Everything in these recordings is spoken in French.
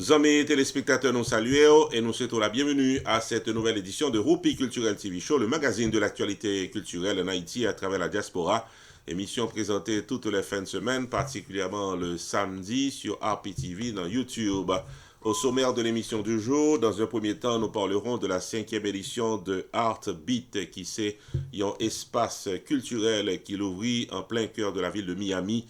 Amis téléspectateurs, nous saluons et nous souhaitons la bienvenue à cette nouvelle édition de Roupi Culturel TV Show, le magazine de l'actualité culturelle en Haïti à travers la diaspora. Émission présentée toutes les fins de semaine, particulièrement le samedi sur RPTV dans YouTube. Au sommaire de l'émission du jour, dans un premier temps, nous parlerons de la 5e édition de Art Beat, qui c'est un espace culturel qui l'ouvrit en plein cœur de la ville de Miami.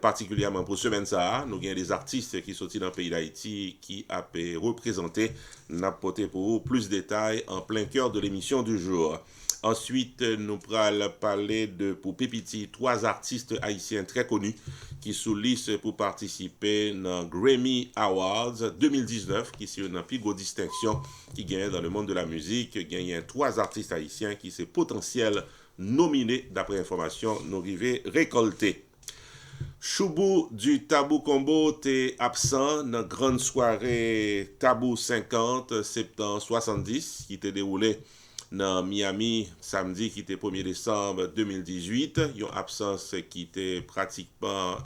Particulièrement pour semaine ça, nous avons des artistes qui sont dans le pays d'Haïti qui a représenté, n'a porté pour vous plus de détails en plein cœur de l'émission du jour. Ensuite, nous allons parler de, pour Pépiti, 3 artistes haïtiens très connus qui sont listes pour participer dans Grammy Awards 2019, qui est une plus grosse distinction qui gagne dans le monde de la musique. Il y a 3 artistes haïtiens qui sont potentiels nominés d'après information nous arrivés récoltées. Choubou du Tabou Combo t'es absent dans grande soirée Tabou 50 septembre 70 qui t'est déroulé dans Miami samedi qui était 1er décembre 2018. Une absence qui était pratiquement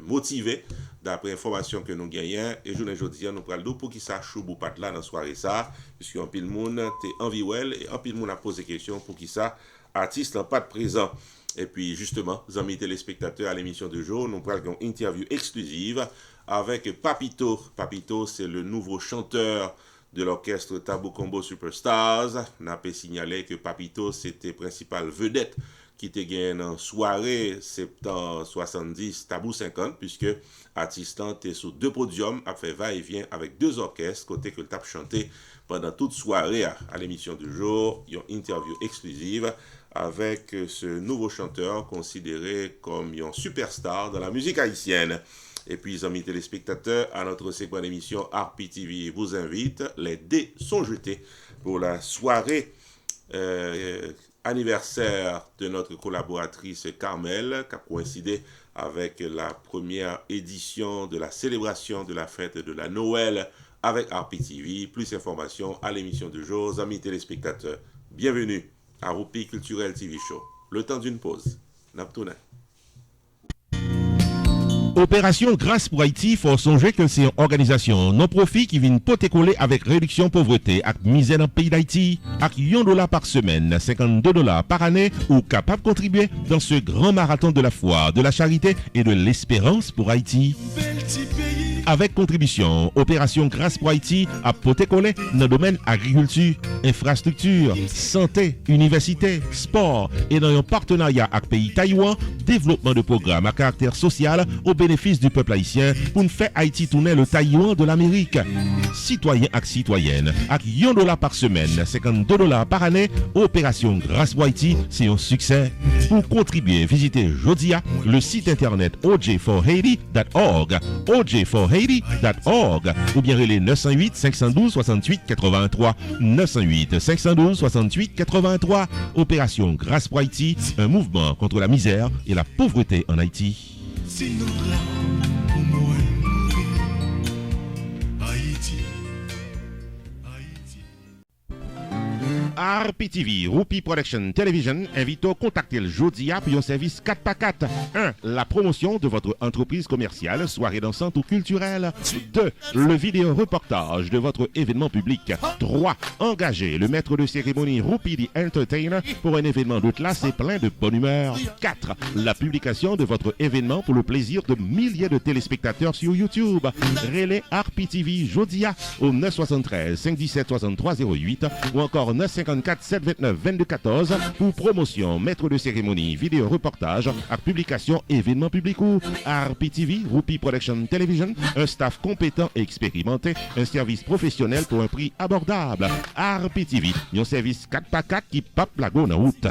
motivée d'après information que nous gagnons. Et journée aujourd'hui nous prenons pour qui ça Choubou pas là dans soirée ça puisque un pile monde t'es envie well et un pile monde a posé question pour qui ça artiste n'a pas de présent. Et puis justement, amis téléspectateurs à l'émission de jour, nous prenons une interview exclusive avec Papito. Papito, c'est le nouveau chanteur de l'orchestre Tabou Combo Superstars. On a pu signaler que Papito, c'était principale vedette qui était gagné en soirée septembre 70 Tabou 50, puisque artistant était sur 2 podiums, a fait va-et-vient avec 2 orchestres, côté que le tape chanté pendant toute soirée à l'émission du jour. Il y a une interview exclusive avec ce nouveau chanteur considéré comme un superstar dans la musique haïtienne. Et puis, amis téléspectateurs, à notre segment d'émission RPTV vous invite. Les dés sont jetés pour la soirée anniversaire de notre collaboratrice Carmel, qui a coïncidé avec la première édition de la célébration de la fête de la Noël avec RPTV. Plus d'informations à l'émission du jour. Amis téléspectateurs, bienvenue à Roupi Culturel TV Show. Le temps d'une pause. Naptouna. Opération Grâce pour Haïti, faut songer que c'est une organisation non-profit qui vient poter coller avec réduction pauvreté et misère dans le pays d'Haïti. Avec $1 par semaine, $52 par année, ou capable de contribuer dans ce grand marathon de la foi, de la charité et de l'espérance pour Haïti. Avec contribution, Opération Grâce pour Haïti a poté collé dans le domaine agriculture, infrastructure, santé, université, sport et dans un partenariat avec le pays Taïwan, développement de programmes à caractère social au bénéfice du peuple haïtien pour nous faire Haïti tourner le Taïwan de l'Amérique. Citoyens et citoyennes, avec $1 par semaine, $52 par année, Opération Grâce pour Haïti, c'est un succès. Pour contribuer, visitez Jodia le site internet oj4haiti.org, oj4haiti.org ou bien les 908 512 68 83, 908 512 68 83. Opération Grâce pour Haïti, un mouvement contre la misère et la pauvreté en Haïti. RPTV, Roupi Production Television, invite à contacter le Jodia pour un service 4x4. 1. La promotion de votre entreprise commerciale, soirée dansante ou culturelle. 2. Le vidéo reportage de votre événement public. 3. Engager le maître de cérémonie Roupi the Entertainer pour un événement de classe et plein de bonne humeur. 4. La publication de votre événement pour le plaisir de milliers de téléspectateurs sur YouTube. Relais RPTV Jodia au 973 517 63 08 ou encore 954 729 22 14 pour promotion, maître de cérémonie, vidéo reportage à publication événement public ou RPTV, Roupi Production Television, un staff compétent et expérimenté, un service professionnel pour un prix abordable. RPTV, un service 4x4 qui pape la go en route.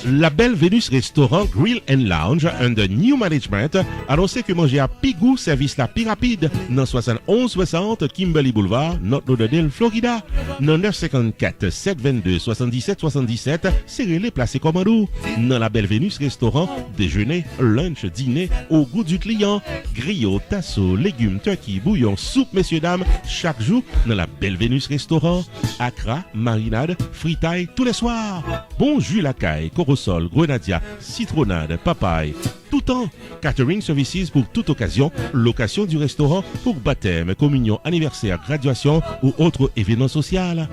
La Belle Vénus Restaurant Grill and Lounge under new management annonce que manger à Pigou service la plus rapide dans 7160 Kimberly Boulevard, North Lauderdale, Florida. Dans 954 722 77 77, c'est les placés commando. Dans la Belle Vénus Restaurant, déjeuner, lunch, dîner au goût du client. Griot, tasso, légumes, turkey, bouillon, soupe, messieurs dames, chaque jour dans la Belle Vénus Restaurant. Accra, marinade, fritaille tous les soirs. Bon jus la caille, tournesol, grenadilla, citronnade, papaye. Tout temps, catering services pour toute occasion, location du restaurant pour baptême, communion, anniversaire, graduation ou autre événement social.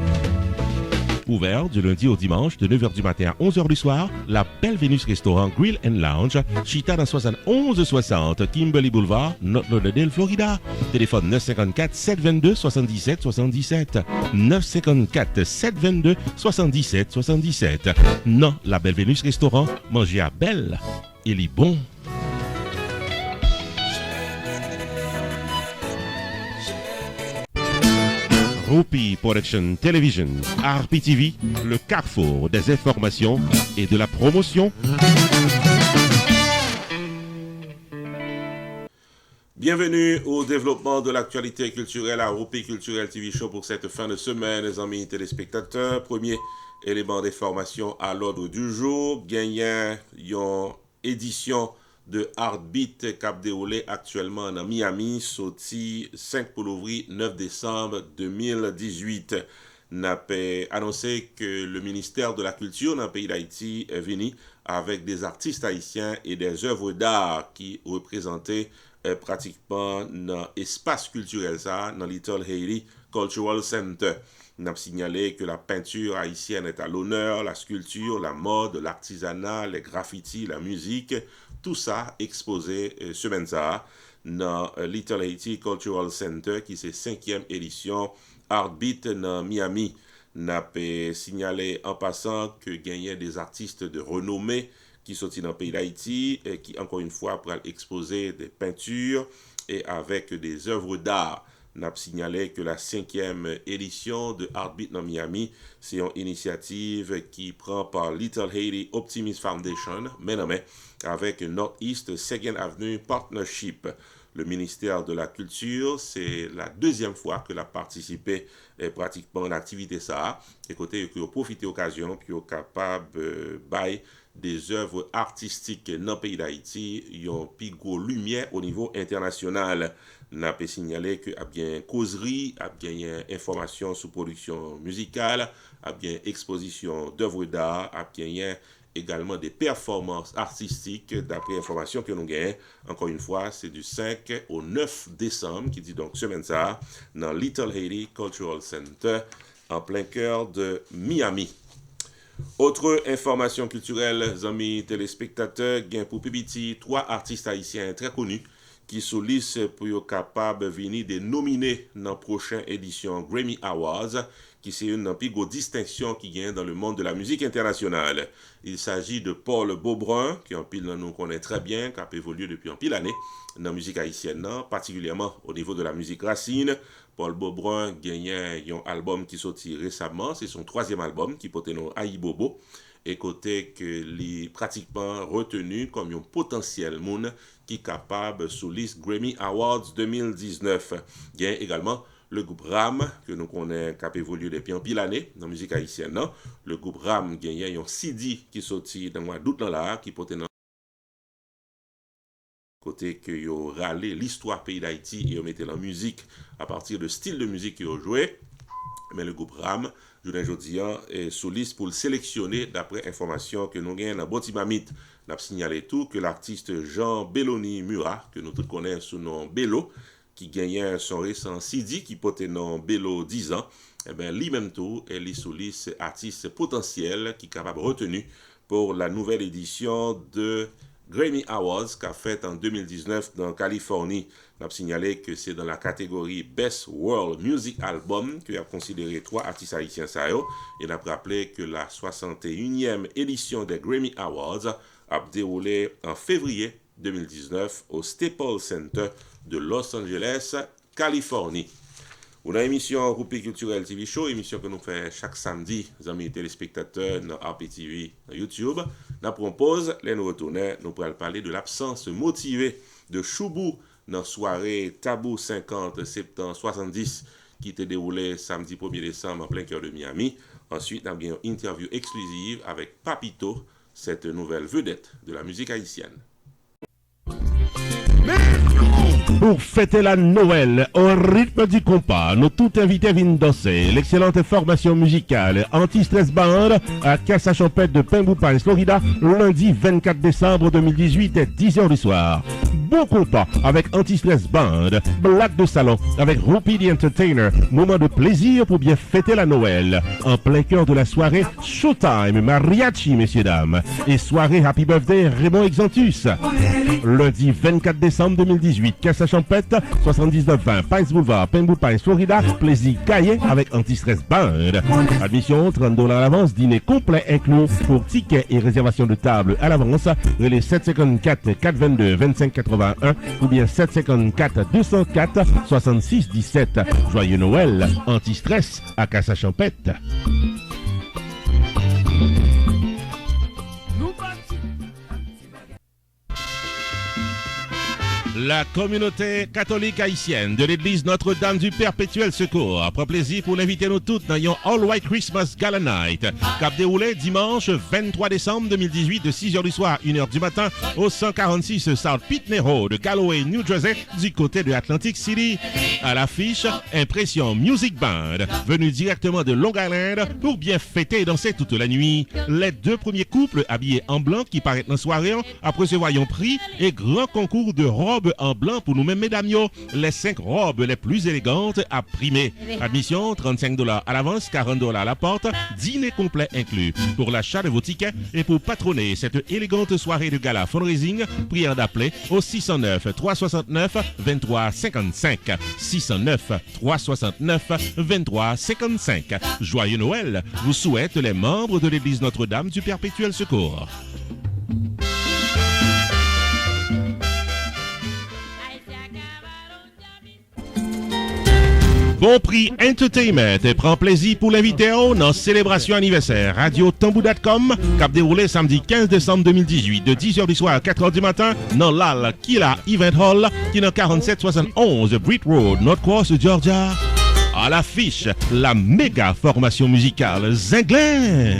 Ouvert du lundi au dimanche de 9h du matin à 11h du soir, la Belle Vénus Restaurant Grill and Lounge, Chita dans 7160 Kimberly Boulevard, North Lauderdale, Florida. Téléphone 954 722 77 77. 954 722 77 77. Non, la Belle Vénus Restaurant, manger à Belle, il est bon. Rupi Production Television, RPTV, le carrefour des informations et de la promotion. Bienvenue au développement de l'actualité culturelle à Rupi Culturel TV Show pour cette fin de semaine, les amis téléspectateurs. Premier élément d'information à l'ordre du jour, gagnant une édition de Heartbeat cap déroulé actuellement en Miami, sorti 5 pour l'ouvrir 9 décembre 2018. N'a annoncé que le ministère de la Culture dans le pays d'Haïti est venu avec des artistes haïtiens et des œuvres d'art qui représentaient pratiquement dans l'espace culturel ça, dans Little Haiti Cultural Center. On a signalé que la peinture haïtienne est à l'honneur, la sculpture, la mode, l'artisanat, les graffitis, la musique, tout ça exposé semaine ça dans Little Haiti Cultural Center qui c'est 5e édition Heartbeat dans Miami. On a signalé en passant que gagnait des artistes de renommée qui sont dans le pays d'Haïti et qui encore une fois pourraient exposer des peintures et avec des œuvres d'art. On a signalé que la 5e édition de Heartbeat dans Miami, c'est une initiative qui prend par Little Haiti Optimist Foundation, mais avec Northeast 2nd Avenue Partnership. Le ministère de la Culture, c'est la 2e fois que l'a participé pratiquement à l'activité ça. Et côté qui a profité d'occasion, qui est capable de des œuvres artistiques dans le pays d'Haïti, ils ont plus gros lumière au niveau international. N'a pas signalé que a bien causerie, a bien information sur production musicale, a bien exposition d'œuvres d'art, a bien également des performances artistiques d'après information que nous gagnons. Encore une fois, c'est du 5 au 9 décembre, qui dit donc semaine ça, dans Little Haiti Cultural Center, en plein cœur de Miami. Autre information culturelle, amis téléspectateurs, gain pour Pibiti, 3 artistes haïtiens très connus qui sollicitent pour être capables de venir de nominer dans la prochaine édition Grammy Awards, qui c'est une des plus grosses distinctions qui gagne dans le monde de la musique internationale. Il s'agit de Paul Beaubrun, qui en pile nous connaît très bien, qui a évolué depuis un pile d'années dans la musique haïtienne, particulièrement au niveau de la musique racine. Paul Beaubrun gagne un album qui sorti récemment, c'est son 3e album qui porte le nom Aïe Bobo, et côté que les pratiquement retenu comme un potentiel monde qui est capable sous liste Grammy Awards 2019. Il y a également le groupe RAM, que nous connaissons, qui a évolué depuis un pile d'années dans la musique haïtienne. Le groupe RAM gagne un CD qui est sorti dans le mois d'août qui porte dans côté que yo râlé l'histoire pays d'Haïti et yo mettait la musique à partir de style de musique qu'ils ont joué. Mais le groupe RAM, aujourd'hui, est sous liste pour le sélectionner d'après information que nous gagnons dans Botimamit. Nous avons signalé tout que l'artiste Jean Belloni Murat, que nous tous connaissons sous le nom Bello, qui gagnait son récent CD qui portait le nom Bello 10 ans, eh bien, lui-même tout est sous liste artiste potentiel qui est capable de retenu pour la nouvelle édition de Grammy Awards qu'a fait en 2019 dans Californie. On a signalé que c'est dans la catégorie Best World Music Album qu'il a considéré 3 artistes haïtiens ça et on a rappelé que la 61e édition des Grammy Awards a déroulé en février 2019 au Staples Center de Los Angeles, Californie. Une émission Rupi Culturel TV Show, émission que nous faisons chaque samedi, les amis téléspectateurs, dans RPTV, dans YouTube. Nous propose, les nous retourner, nous pourrons parler de l'absence motivée de Choubou dans la soirée Tabou 50 septembre 70 qui était déroulée samedi 1er décembre en plein cœur de Miami. Ensuite, nous avons une interview exclusive avec Papito, cette nouvelle vedette de la musique haïtienne. Pour fêter la Noël au rythme du compas, nos tout invités viennent danser l'excellente formation musicale Anti-Stress Band à Casa Champêtre de Pembroke Pines, Florida, lundi 24 décembre 2018 à 10h du soir. Bon compas avec Anti-Stress Band, Black de salon avec Rupi the Entertainer, moment de plaisir pour bien fêter la Noël. En plein cœur de la soirée, Showtime, Mariachi, messieurs dames, et soirée Happy Birthday Raymond Exantus. Lundi 24 décembre 2018, Casa Champêtre, 7920 Pines Boulevard, Pembroke Pines, Florida, plaisir caillé avec Anti-Stress Band. Admission $30 à l'avance, dîner complet inclus. Pour tickets et réservation de table à l'avance, les 754 422 2581 ou bien 754 204 66 17. Joyeux Noël, Anti-Stress à Casa Champêtre. La communauté catholique haïtienne de l'église Notre-Dame du Perpétuel Secours prend plaisir pour l'inviter nous toutes dans un All White Christmas Gala Night cap déroulé dimanche 23 décembre 2018 de 6h du soir à 1h du matin au 146 South Pitney Road de Galloway, New Jersey du côté de Atlantic City. À l'affiche, Impression Music Band venu directement de Long Island pour bien fêter et danser toute la nuit. Les deux premiers couples habillés en blanc qui paraissent dans la soirée après ce voyons prix et grand concours de robes en blanc pour nous-mêmes, mesdames, les 5 robes les plus élégantes à primer. Admission $35 à l'avance, $40 à la porte, dîner complet inclus. Pour l'achat de vos tickets et pour patronner cette élégante soirée de gala fundraising, prière d'appeler au 609 369 23 55. 609 369 23 55. Joyeux Noël, vous souhaitent les membres de l'église Notre-Dame du Perpétuel Secours. Bon Prix Entertainment et prend plaisir pour l'inviter dans célébration anniversaire Radio Tambou.com cap déroulé samedi 15 décembre 2018 de 10h du soir à 4h du matin dans l'Al Kila Event Hall qui est dans 4771 Britt Road, North Cross, Georgia. À l'affiche, la méga formation musicale Zinglin.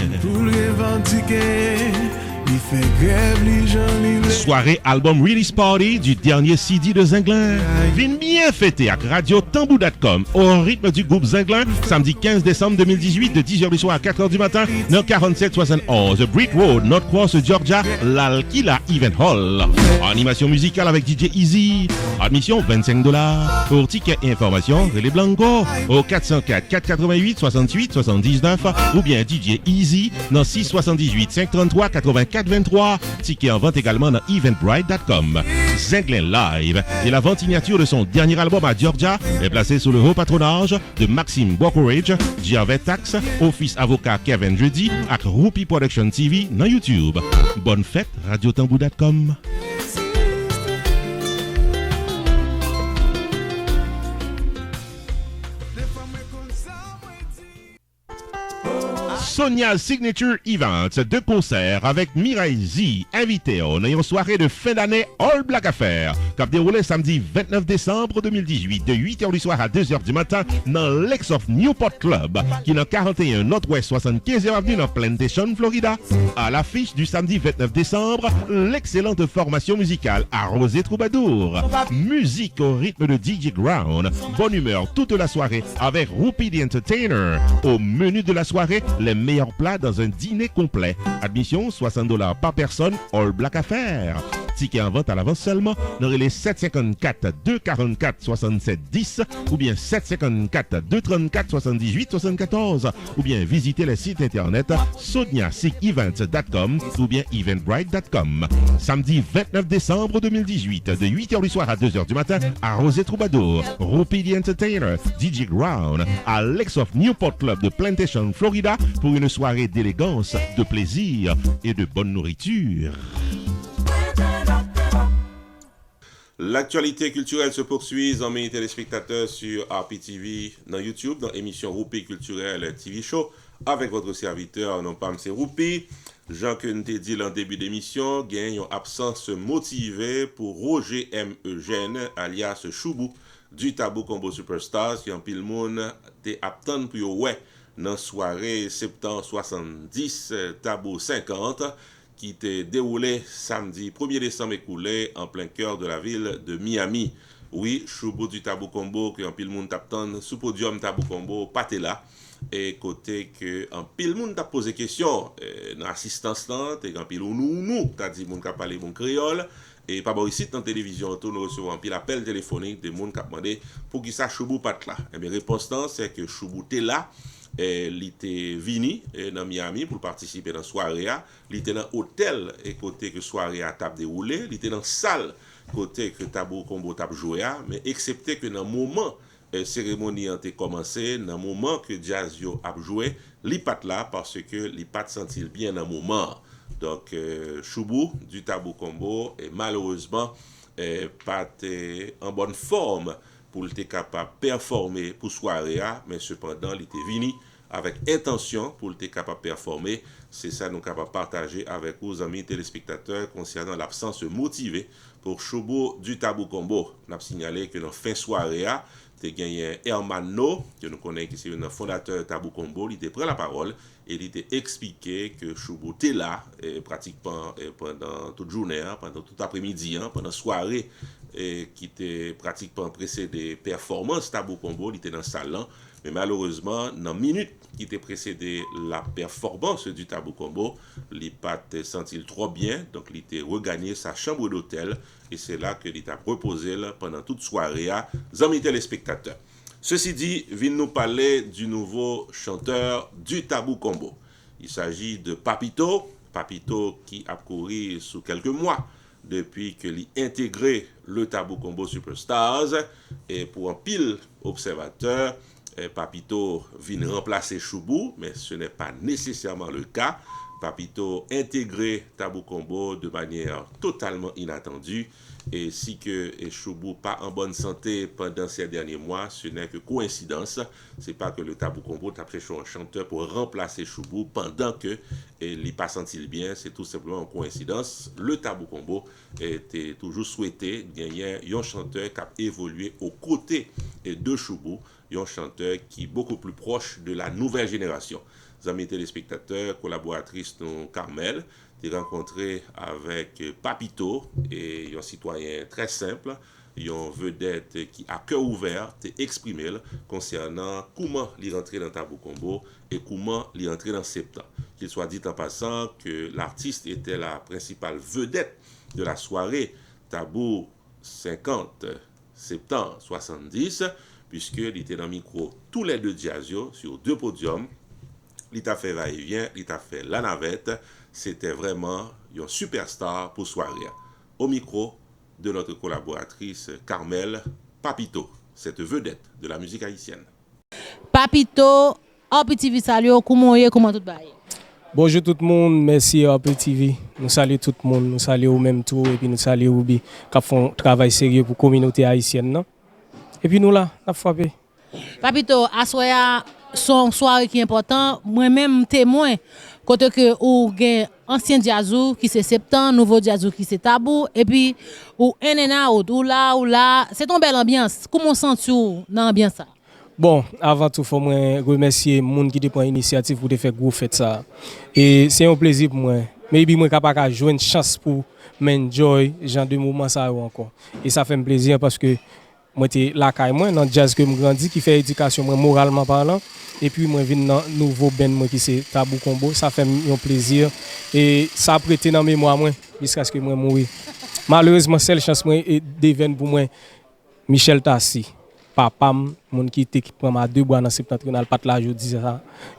Soirée album release party du dernier CD de Zinglin. Viens bien fêter avec Radio Tambou.com au rythme du groupe Zinglin samedi 15 décembre 2018 de 10h du soir à 4h du matin dans 4771 Brick Road, North Cross, Georgia, l'Alkila Event Hall. Animation musicale avec DJ Easy. Admission $25. Pour tickets et informations, Relais Blanco au 404 488 68 79 ou bien DJ Easy dans 678 533 84 23. Tickets en vente également dans eventbrite.com. Zinglin Live et la vente signature de son dernier album à Georgia est placée sous le haut patronage de Maxime Bocourage, Giavet Tax, Office Avocat Kevin Jeudi avec Rupi Production TV dans YouTube. Bonne fête, RadioTambou.com. Sonia Signature Events, 2 concerts avec Mireille Z, invité dans une soirée de fin d'année All Black Affair, qui a déroulé samedi 29 décembre 2018 de 8h du soir à 2h du matin dans l'Ex of Newport Club, qui est dans 41 Northwest 75e Avenue dans Plantation, Florida. À l'affiche du samedi 29 décembre, l'excellente formation musicale Arrosé Troubadour. Musique au rythme de DJ Ground. Bonne humeur toute la soirée avec Rupi the Entertainer. Au menu de la soirée, les meilleurs plats dans un dîner complet. Admission $60 par personne, All Black Affair. Tickets en vente à l'avance seulement dans les 754 244 67 10 ou bien 754 234 78 74 ou bien visiter le site internet soniasigevents.com ou bien eventbrite.com. Samedi 29 décembre 2018 de 8h du soir à 2h du matin à Rosé Troubadour, Rupi the Entertainer, DJ Ground à l'Ex of Newport Club de Plantation, Florida pour une soirée d'élégance, de plaisir et de bonne nourriture. L'actualité culturelle se poursuit, amis téléspectateurs, sur RPTV, dans YouTube, dans l'émission Rupi Culturelle TV Show, avec votre serviteur, non pas M. Rupi. Jean que nous t'ai dit en début d'émission, gagne une absence motivée pour Roger M. Eugène, alias Choubou, du Tabou Combo Superstars, qui en pile monde t'es aptant pour ouais, dans soirée septembre 70, Tabou 50, qui était déroulé samedi 1er décembre écoulé en plein cœur de la ville de Miami. Oui, Choubou du Tabou Combo, que en pile monde tapton sous podium Tabou Combo, pas là. Et côté que en pile monde t'a posé question dans assistance là, t'es en pile nous t'as dit monde qui parler bon créole. Et pas bon ici dans la télévision, nous recevons un pile appel téléphonique de monde qui a demandé pour qui ça Choubou pas là. Et bien réponse c'est que Choubou t'es là. Il était venu dans Miami pour participer dans la soirée. Il était dans l'hôtel et côté que la soirée a déroulé. Il était dans la salle côté que Tabou Combo t'a joué. Mais excepté que dans le moment la cérémonie a commencé, dans le moment que Jazz Yo a joué, il n'est pas là parce que il n'est pas senti bien dans le moment. Donc, Choubou du Tabou Combo est malheureusement pas en bonne forme pour être capable de performer pour soirée, mais cependant, il était venu avec intention pour être capable de performer. C'est ça nous capable de partager avec vos amis téléspectateurs concernant l'absence motivée pour Choubou du Tabou Combo. On a signalé que dans la fin soirée, il y a gagné Hermano, que nous connaissons, qui est un fondateur Tabou Combo. Il était pris la parole et il était expliqué que Choubou était là pratiquement pendant toute journée, pendant tout après-midi, pendant la soirée qui était pratiquement précédé performance Tabou Combo, il était dans le salon. Mais malheureusement, dans la minute qui était précédée la performance du Tabou Combo, il n'a pas senti trop bien, donc il était regagné sa chambre d'hôtel et c'est là qu'il a reposé pendant toute soirée à amis téléspectateurs. Ceci dit, vient nous parler du nouveau chanteur du Tabou Combo. Il s'agit de Papito, Papito qui a couru sous quelques mois depuis qu'il a intégré le Tabou Combo Superstars et pour un pile observateur, Papito vient remplacer Choubou, mais ce n'est pas nécessairement le cas. Papito intégré Tabou Combo de manière totalement inattendue. Et si que Choubou pas en bonne santé pendant ces derniers mois, ce n'est que coïncidence. C'est pas que le Tabou Combo t'a cherché un chanteur pour remplacer Choubou pendant que il n'est pas senti bien. C'est tout simplement une coïncidence. Le Tabou Combo était toujours souhaité gagner un chanteur qui a évolué aux côtés de Choubou, un chanteur qui est beaucoup plus proche de la nouvelle génération. Amis téléspectateurs, collaboratrice nous Carmel, t'es rencontré avec Papito et un citoyen très simple, une vedette qui a cœur ouvert, t'es exprimé concernant comment il rentrer dans Tabou Combo et comment il rentrer dans Septembre. Qu'il soit dit en passant que l'artiste était la principale vedette de la soirée Tabou 50 septembre 70, puisqu'il était dans le micro tous les deux Jazzio sur deux podiums. Il t'a fait va-et-vient, il t'a fait la navette. C'était vraiment une superstar pour soirée. Au micro de notre collaboratrice Carmel Papito, cette vedette de la musique haïtienne. Papito, RP-TV salut, comment tout va? Bonjour tout le monde, merci RP-TV. Nous saluons tout le monde, nous saluons au même tour et puis nous saluons Ruby qui font un travail sérieux pour la communauté haïtienne. Non? Et puis nous là, on a frappé. Papito, à soya son soirée qui est important, moi-même témoin, côté que ou gen ancien jazzou qui c'est septembre, nouveau jazzou qui c'est tabou, et puis ou in and out, ou là, c'est une belle ambiance. Comment sens-tu dans l'ambiance ça? Bon, avant tout, il faut remercier les gens qui prennent l'initiative pour faire gros fête ça. Et c'est un plaisir pour moi. Mais je suis capable de jouer une chance pour m'enjoy genre de moments ça encore. Et ça fait un plaisir parce que moi j'étais là moi dans jazz que je grandi qui fait éducation moi moralement parlant et puis moi viens dans nouveau band moi qui c'est Tabou Combo, ça fait un plaisir et ça a prêté dans mémoire moi jusqu'à ce que moi mourir. Malheureusement seule chance moi est devine pour moi Michel Tassi. Papa mon qui était qui prend ma deux bois dans septentrional pas là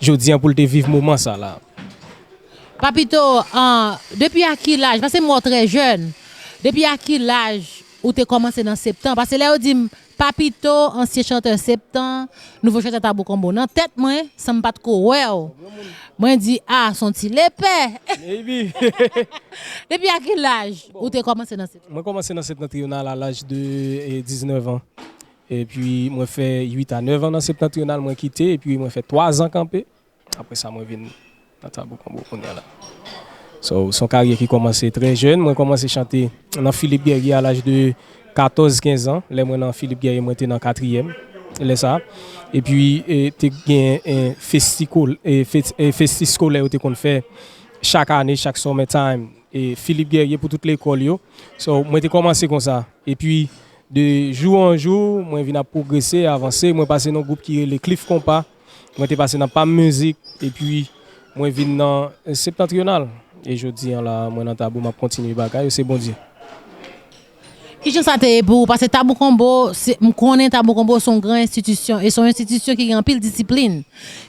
jodi pour te vivre moment ça là. Papito, depuis à quel âge parce que moi très jeune. Depuis à quel âge ou tu commencé dans septembre parce que là on dit Papito ancien chanteur septembre nouveau chanteur Tabou Combo dans tête moi ça me pas trop ouais moi dit sont-ils épais depuis à quel âge ou tu commencé dans septembre? Moi commencé dans septentrional à l'âge de 19 ans et puis moi fait 8 à 9 ans dans septentrional moi quitté et puis moi fait 3 ans campé après ça moi vinn dans Tabou Combo on est là. Son carrière qui commençait très jeune, moi commencé à chanter dans Philippe Guerrier à l'âge de 14-15 ans. Là moi dans Philippe Guerrier moi j'étais dans 4e. Là ça. Et puis tu gain un festival scolaire qu'on fait chaque année, chaque summertime, et Philippe Guerrier pour toute l'école. So, moi, j'ai commencé comme ça. Et puis, de jour en jour, moi, je viens progresser, avancer. Moi, passé dans un groupe qui est le Cliff Compas. Moi, j'ai passé dans pas musique. Et puis, moi, je viens dans Septentrional. Et je dis, là, moi, dans Tabou, je continue bagaille. C'est bon Dieu. Qui j'en sais pour parce que Tabou Combo, me connais Tabou Combo son grande institution et son institution qui a en pile discipline.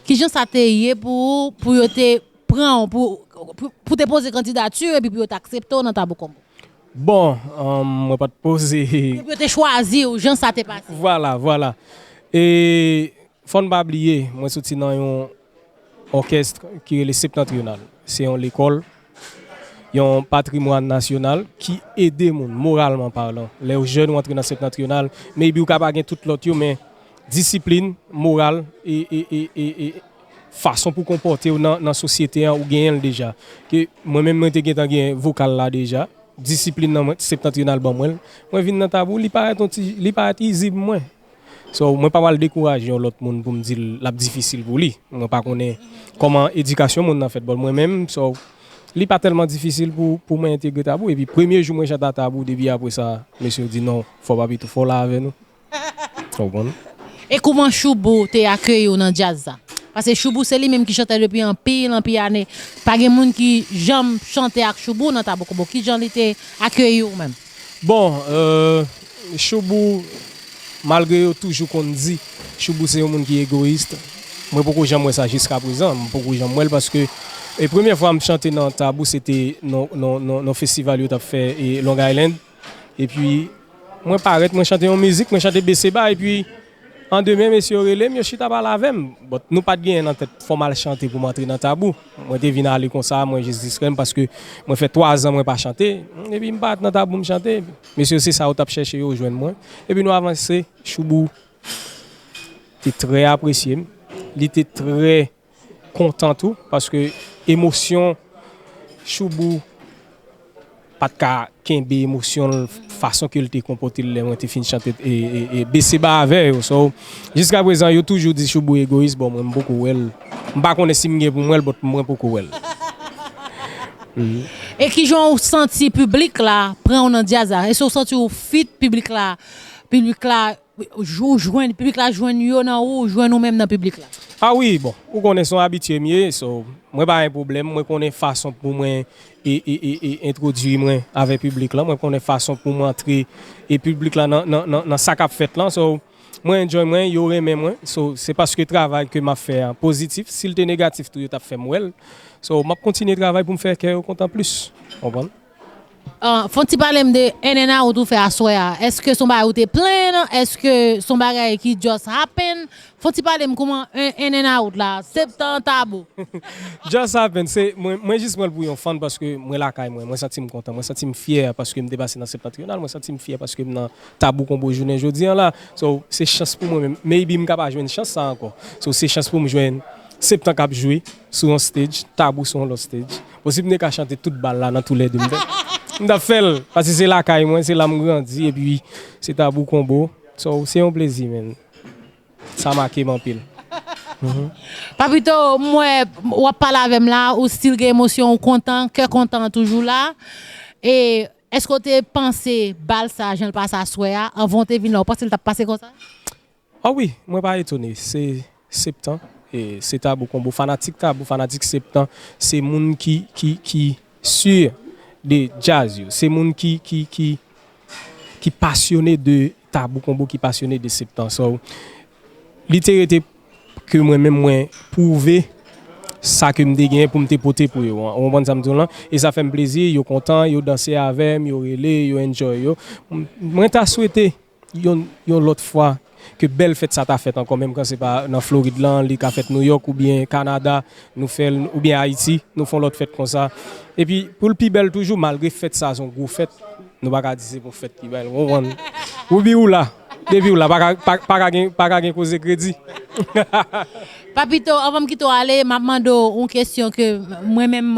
Qui j'en sais pour te prendre pour te poser candidature et puis pour t'accepter dans Tabou Combo. Bon, moi pas te poser. Pour te choisir ou j'en sais pas. Voilà. Et faut pas oublier, moi sorti dans un orchestre qui est le Septentrional. C'est l'école. Il y a un patrimoine national qui aide les gens, moralement parlant. Les jeunes qui entrent dans le Septentrional, mais ils ne peuvent pas gagner toute l'autre, mais discipline, morale et façon pour comporter dans la société ou gagner déjà. Moi-même, je suis un vocal là déjà. Discipline dans le Septentrional, moi, viens dans Tabou, il paraît easy pour moi. So, moi, pas mal décourager l'autre monde pour me dire la difficile pour lui. Moi, pas connais comment éducation mon a fait moi-même. So, c'est pas tellement difficile pour moi intégrer Tabou. Et puis, premier jour, moi, j'étais à Tabou. Depuis après ça, monsieur dit non, faut pas tout, faut là avec nous. Et comment Choubou t'a accueilli dans le jazz? Parce que Choubou, c'est lui-même qui chantait depuis un pile année. Pas de monde qui jamais chanté avec Choubou dans Tabou Combo. Qui j'en était accueilli ou même? Bon, Choubou, malgré toujours qu'on dit, Choubou, c'est un monde qui est égoïste. Moi, beaucoup j'aime ça jusqu'à présent. Beaucoup j'aime parce que la première fois que je chantais dans Tabou, c'était dans le festival que tu as fait et Long Island. Et puis, moi, pareil, moi chantais en musique, moi chantais BCBA. Et puis, en demain, monsieur Relé, je suis pas là avec moi. Nous pas de gain dans tête formal chanter pour m'entrer dans Tabou. Moi, je viens aller comme ça, moi, je discret parce que moi, fait 3 ans, moi, pas chanter. Et puis, je me dans Tabou, je chanter. Monsieur, c'est ça, on t'a cherché, au joindre moi. Et puis, nous avançons, Choubou, était très apprécié. Il était très content tout parce que émotion Choubou pas de cas qu'un émotion façon qu'il était comporté les moi était fini chanter et baisser bas avec so jusqu'à présent yo toujours dit Choubou égoïste bon moi beaucoup elle pas connais si m'gé pour moi beaucoup elle. Et qui j'ont senti public là prend on jazz et so senti au fit public là joindre public là joindre yo nan ou joindre nous même dans public là. Ah oui, bon, vous connaissez son habitué mieux, so moi pas un problème, moi connais façon pour moi et introduire moi avec public là, moi connais façon pour m'entrer et public là dans ça qu'a fait là, so moi enjoy moi, y aurait même moi, so c'est parce que travail que m'a fait positif, s'il était négatif tout t'a fait moi. So m'a continuer travail pour me faire que content plus. Comprendre? Faut-il parler de NNA ou tout fait à soi? Est-ce que son bagage est plein? Est-ce que son bagage qui just happen? Faut-il parler de comment NNA ou là? Septembre Tabou. Just happen, c'est moi juste moi pour un fan parce que moi là quand moi senti me content, moi senti me fier parce que me dépassé dans Septentrional, moi senti me fier parce que dans Tabou Combo journée aujourd'hui là. So c'est chance pour moi même. Maybe me capable jouer une chance ça encore. So c'est chance pour me jouer Septembre cap jouer sur un stage, Tabou sur l'autre stage. Possible ne qu'à chanter toute balle là dans tous les deux. M'da fait parce que c'est là caille moi, c'est là me grandi et puis c'est Tabou Combo. So c'est un plaisir man. Ça marque mon pile. Papito, moi ou parler avec là ou style émotion content, cœur content toujours là. Et est-ce que tu pensé balle ça, je le passe à soya avant de venir là, parce que t'a passé comme ça? Ah oui, moi pas étonné, c'est septembre et c'est Tabou Combo fanatique septembre, c'est moun qui sur de jazz, c'est moun qui passionné de Tabou Combo, qui passionné de septembre. So, littéralement que moi-même prouver ça que me gagné pour me porter pour eux. On prend ça et ça fait me plaisir, yo content, yo danser avec, yo relé, yo enjoy yo. Moi t'a souhaité yon l'autre fois que belle fête ça t'a fait encore même quand c'est pas dans Floride là, li ka fait New York ou bien Canada, nous fait ou bien Haïti, nous font l'autre fête comme ça. Et puis pour le plus belle toujours malgré fête ça son gros fête, nous pas dire c'est pour fête qui belle. Ou bien ou là. Depuis ou là pas cause crédit. Papito, avant que tu aller, m'a demandé une question que moi-même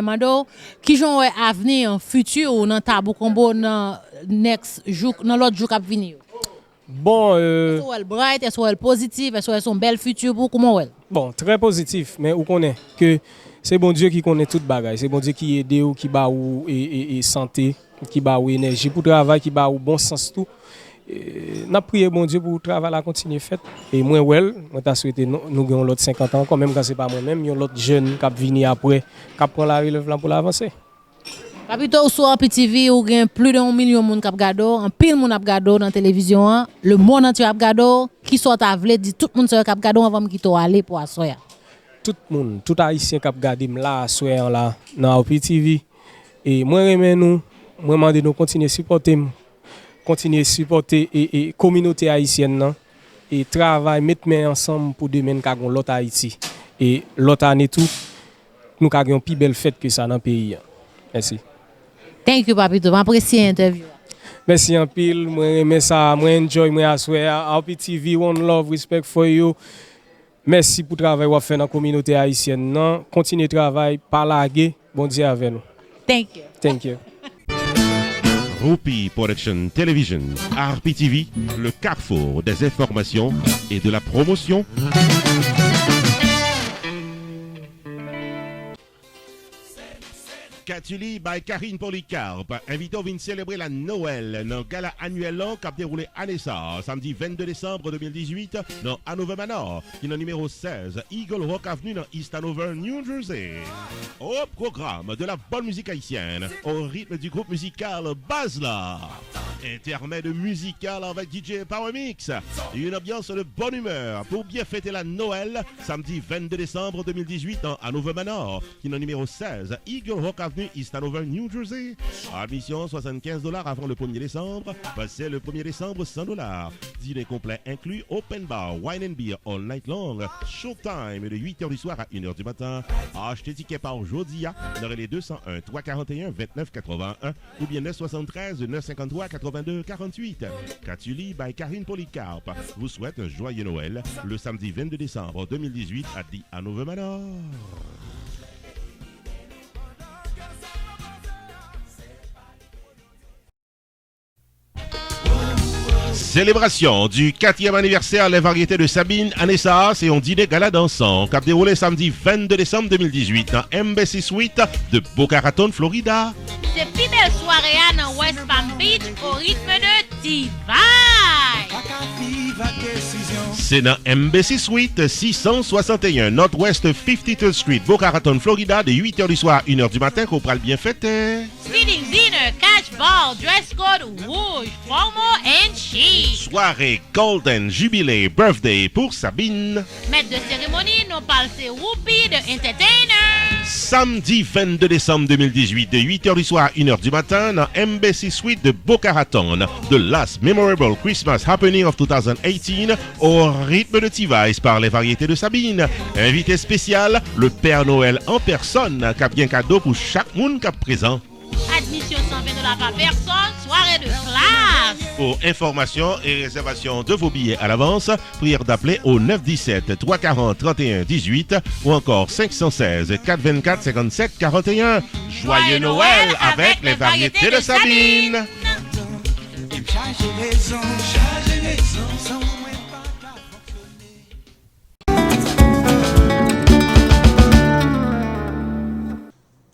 mando qui j'ont avenir futur dans Tabou Combo dans next jour dans l'autre jour qui venir. Bon est-ce qu'elle bright, est-ce qu'elle positive, est-ce qu'elle son bel futur pour comment elle? Bon, très positif, mais on connaît que c'est bon Dieu qui connaît toute bagaille, c'est bon Dieu qui aide ou qui ba ou et santé, qui ba ou énergie pour travail, qui ba ou bon sens tout. N'a prié bon Dieu pour travail la continuer fait et moi t'a souhaité nous gagnons l'autre 50 ans quand même quand c'est pas moi-même, yon l'autre jeune qui venir après qui prend la relève là pour l'avancer. Papito sur RPTV ou gagne plus de 1 million de monde qui gado, en pile monde qui gado dans télévision, hein. Le monde entier qui gado, qui sort à vle dit tout le monde qui gado avant qui to aller pour assoya. Tout le monde, tout haïtien qui gade là assoya là dans RPTV et moi remercie nous, moi demander nous continuer supporter et communauté haïtienne nan, et travail mettre main ensemble pour demain ka gon l'autre Haïti et l'autre année tout nous ka gon plus belle fête que ça dans pays. Merci. Thank you Papito, m'apprécie l'interview. Merci en pile, moi aime ça, moi enjoy, moi assoya RPTV, one love, respect for you. Merci pour le travail que vous faites dans la communauté haïtienne. Non, continuez le travail, pas larguer. Bon Dieu avec nous. Thank you. Thank you. Rupi Production Television, RPTV, le carrefour des informations et de la promotion. Catuli by Karine Polycarpe, invité à venir célébrer la Noël dans le gala annuel qui a déroulé à Nessa, samedi 22 décembre 2018 dans Hanover Manor, qui est le numéro 16, Eagle Rock Avenue dans East Hanover, New Jersey. Au programme de la bonne musique haïtienne, au rythme du groupe musical Bazla. Intermède musical avec DJ Power Mix. Une ambiance de bonne humeur pour bien fêter la Noël, samedi 22 décembre 2018 dans Hanover Manor, qui est le numéro 16, Eagle Rock Avenue, East Hanover, New Jersey. Admission $75 avant le 1er décembre. Passez le 1er décembre $100. Dîner complet inclus, open bar, wine and beer all night long. Showtime de 8h du soir à 1h du matin. Achetez ticket par aujourd'hui dans les 201 341 29 81 ou bien 973 953 82 48. Catuli by Karine Polycarpe vous souhaite un joyeux Noël le samedi 22 décembre 2018 à The Hanover Manor. Célébration du 4e anniversaire Les Variétés de Sabine à Nessa, c'est un dîner gala dansant qui a déroulé samedi 22 décembre 2018 dans Embassy Suite de Boca Raton, Florida. C'est plus belle soirée dans West Palm Beach au rythme de T-Vibe. C'est dans Embassy Suite 661 Northwest 53rd Street, Boca Raton, Florida, de 8h du soir à 1h du matin qu'on pourra bien fêter. Feeding dinner, catch ball, dress code rouge, promo and chic. Soirée Golden Jubilee Birthday pour Sabine. Maître de cérémonie, nous parlons c'est Rupi de Entertainer. Samedi 22 décembre 2018, de 8h du soir à 1h du matin, dans Embassy Suite de Boca Raton, The Last Memorable Christmas Happening of 2018, au rythme de T-Vice par Les Variétés de Sabine. Invité spécial, le Père Noël en personne, qui a bien cadeau pour chaque monde qui est présent. Admission $120 par personne, soirée de classe. Pour information et réservation de vos billets à l'avance, prière d'appeler au 917 340 31 18 ou encore 516 424 57 41. Joyeux Noël avec Les Variétés de Sabine.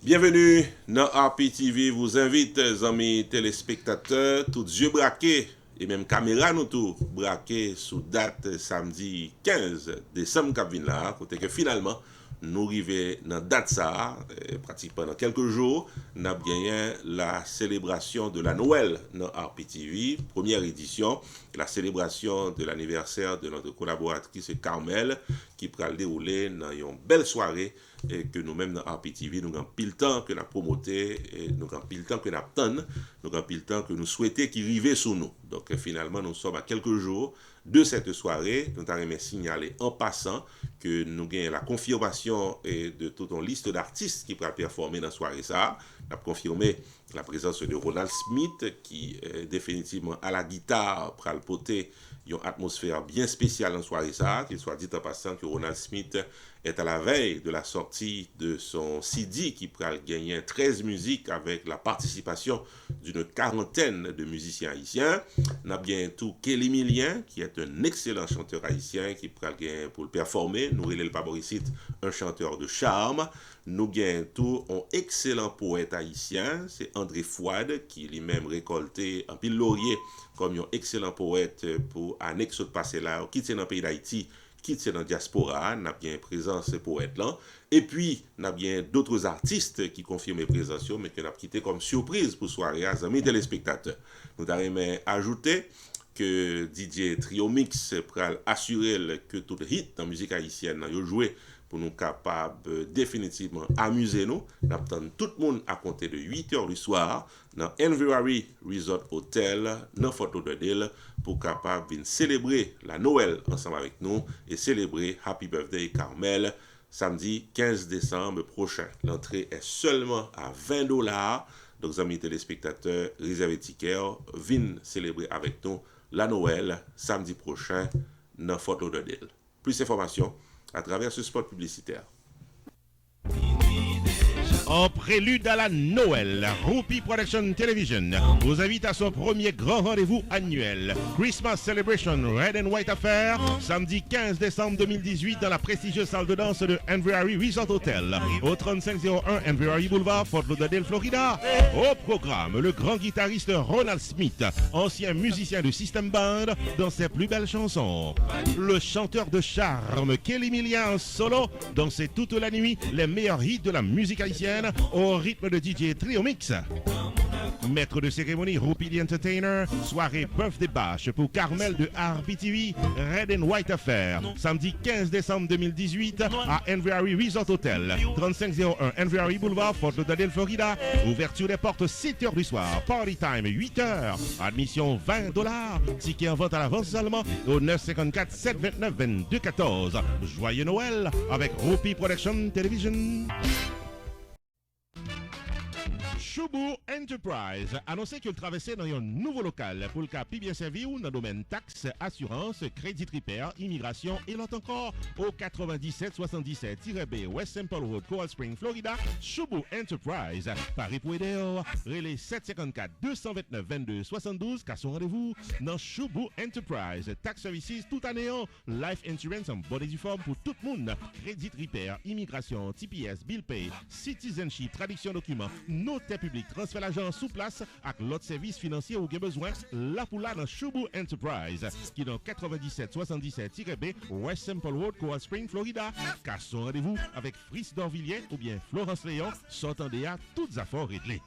Bienvenue dans RPTV, vous invite, amis téléspectateurs, tous yeux braqués et même caméra nous tout braqués sous date samedi 15 décembre qui vient là, côté que finalement nous arrivons dans date ça, pratiquement dans quelques jours, nous avons gagné la célébration de la Noël dans RPTV, première édition, la célébration de l'anniversaire de notre collaboratrice Carmel qui pourra dérouler dans une belle soirée et que nous-mêmes dans RPTV, nous avons pile temps que nous avons promoté, nous avons pile temps que nous avons nous avons pile temps que nous souhaitons qu'il arrive sur nous. Donc finalement, nous sommes à quelques jours de cette soirée. Nous avons signalé en passant que nous avons la confirmation de toute une liste d'artistes qui pourraient performer dans la soirée. Ça, nous avons confirmé la présence de Ronald Smith qui définitivement à la guitare pour le poter une atmosphère bien spéciale en soirée ça, qu'il soit dit en passant que Ronald Smith est à la veille de la sortie de son CD qui pourra gagner 13 musiques avec la participation d'une quarantaine de musiciens haïtiens. On a bien tout Kelly Milien, qui est un excellent chanteur haïtien qui pourra gagner pour le performer. Nous relève le Paboricite, un chanteur de charme. Nous gagnons tout un excellent poète haïtien, c'est André Fouad, qui lui-même récolté un pile laurier comme un excellent poète pour annexe de passé là, qui est dans le pays d'Haïti, qui est dans la diaspora, n'a bien présent ce poète-là. Et puis, n'a bien d'autres artistes qui confirment présence, mais qui n'a quitté comme surprise pour soirée à amis téléspectateurs. Nous avons ajouté que DJ Trio Mix pral assurer que tout hit dans la musique haïtienne a joué pour nous capables définitivement amuser nous. Nous attendons tout le monde à compter de 8h du soir dans Envirary Resort Hotel, dans Fort Lauderdale, pour capable de célébrer la Noël ensemble avec nous et célébrer Happy Birthday Carmel samedi 15 décembre prochain. L'entrée est seulement à $20. Donc, amis téléspectateurs, réservez ticket, venez célébrer avec nous la Noël samedi prochain dans Fort Lauderdale. Plus d'informations à travers ce spot publicitaire. En prélude à la Noël, Rupi Production Television vous invite à son premier grand rendez-vous annuel, Christmas Celebration Red and White Affair, samedi 15 décembre 2018 dans la prestigieuse salle de danse de Envirary Resort Hotel, au 3501 Envirary Boulevard, Fort Lauderdale, Florida. Au programme, le grand guitariste Ronald Smith, ancien musicien de System Band, dans ses plus belles chansons. Le chanteur de charme Kelly Milien en solo, dansait toute la nuit les meilleurs hits de la musique haïtienne au rythme de DJ Trio Mix. Maître de cérémonie Rupi the Entertainer, soirée Birthday Bash pour Carmel de RPTV, Red and White Affair, samedi 15 décembre 2018 à Envirary Resort Hotel, 3501 Envirary Boulevard, Fort Lauderdale, Florida. Ouverture des portes 7h du soir, party time 8h, admission $20, ticket en vente à l'avance seulement au 954 729 2214. Joyeux Noël avec Rupi Production Television. Choubou Enterprise annoncé qu'il traversait dans un nouveau local pour le cas plus bien servi ou dans le domaine taxes, assurance, crédit repair, immigration et l'autre encore au 9777-B West Simple Road, Coral Spring, Florida. Choubou Enterprise, Paris pour aider, relais 754 229 22 72 car son rendez-vous dans Choubou Enterprise. Tax services tout année, life insurance en bonne et due forme pour tout le monde, crédit repair, immigration, TPS, bill pay, citizenship, traduction documents, notaire public, transfert l'argent sous place avec l'autre service financier ou bien besoin, là pour là dans Choubou Enterprise, qui est dans 9777-B West Simple Road, Coral Spring, Florida. Car son rendez-vous avec Fritz Dorvilliers ou bien Florence Léon, s'entendez à toutes affaires réglées.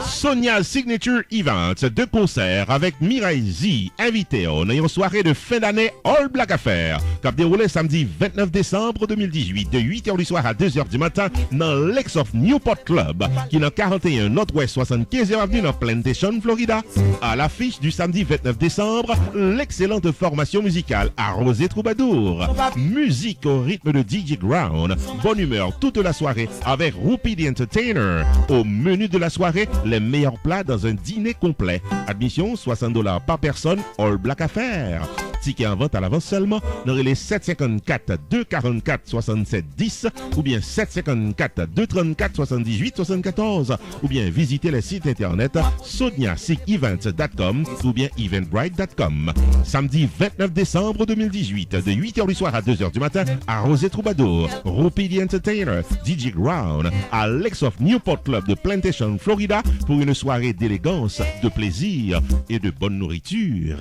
Sonia Signature Event, deux concerts avec Mirai Z, invité dans une soirée de fin d'année All Black Affair, qui a déroulé samedi 29 décembre 2018 de 8h du soir à 2h du matin dans l'Ex of Newport Club, qui est dans 41 Northwest 75e Avenue dans Plantation, Florida. À l'affiche du samedi 29 décembre, l'excellente formation musicale Arrosé Troubadour. Musique au rythme de DJ Ground, bonne humeur toute la soirée avec Rupi the Entertainer. Au menu de la soirée, les meilleurs plats dans un dîner complet. Admission $60 par personne, All Black Affair. Ticket en vente à l'avance seulement dans les 754 244 67 10 ou bien 754 234 78 74 ou bien visiter le site internet soniasigevents.com ou bien eventbrite.com. Samedi 29 décembre 2018 de 8h du soir à 2h du matin à Rosé Troubadour, Rupi the Entertainer, DJ Ground à l'Ex of Newport Club de Plantation, Florida pour une soirée d'élégance, de plaisir et de bonne nourriture.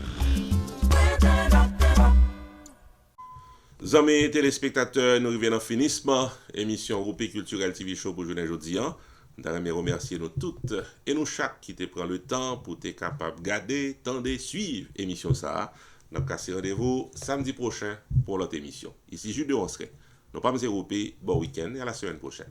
Amis téléspectateurs, nous revenons en finissement. Émission Rupi Culturel TV Show pour journée aujourd'hui. Nous allons remercier nous toutes et nous chaque qui te prend le temps pour être capable de garder, tendre, suivre l'émission ça. Nous avons cassé rendez-vous samedi prochain pour l'autre émission. Ici Jules de Ronseray. Nous pas Rupi, bon week-end et à la semaine prochaine.